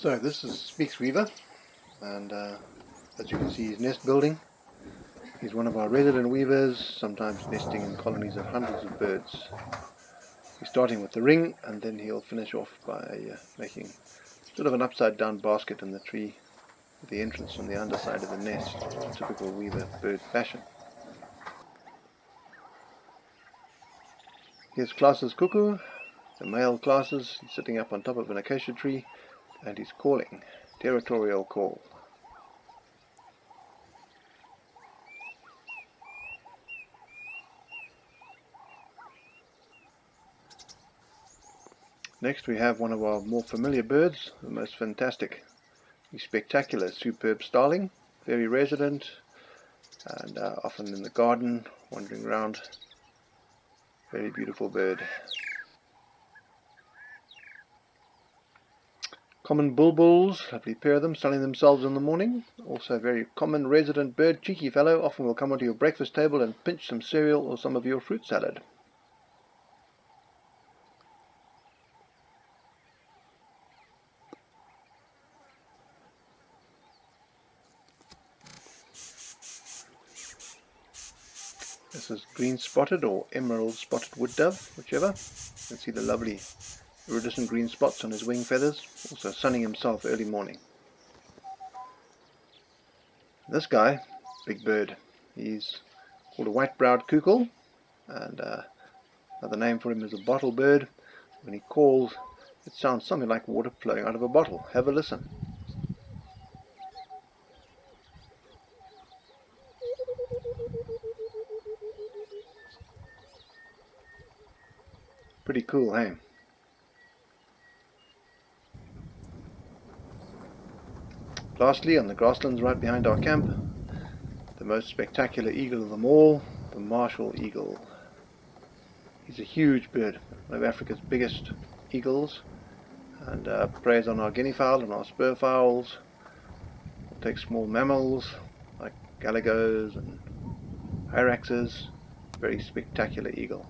So this is Speaks Weaver, and as you can see, he's nest building. He's one of our resident weavers, sometimes nesting in colonies of hundreds of birds. He's starting with the ring, and then he'll finish off by making sort of an upside down basket in the tree with the entrance on the underside of the nest, in typical weaver bird fashion. Here's Klaas's cuckoo, the male Klaas's. He's sitting up on top of an acacia tree, and he's calling, territorial call. Next we have one of our more familiar birds, the most fantastic, the spectacular, superb starling, very resident and often in the garden, wandering around. Very beautiful bird. Common bulbuls, lovely pair of them, sunning themselves in the morning. Also a very common resident bird, cheeky fellow, often will come onto your breakfast table and pinch some cereal or some of your fruit salad. This is green spotted or emerald spotted wood dove, whichever. You can see the lovely iridescent green spots on his wing feathers, also sunning himself early morning. This guy, big bird, he's called a white-browed cuckoo, and another name for him is a bottle bird. When he calls, it sounds something like water flowing out of a bottle. Have a listen. Pretty cool, hey? Lastly, on the grasslands right behind our camp, the most spectacular eagle of them all, the martial eagle. He's a huge bird, one of Africa's biggest eagles, and preys on our guinea fowl and our spur fowls. He'll take small mammals like galagos and hyraxes. Very spectacular eagle.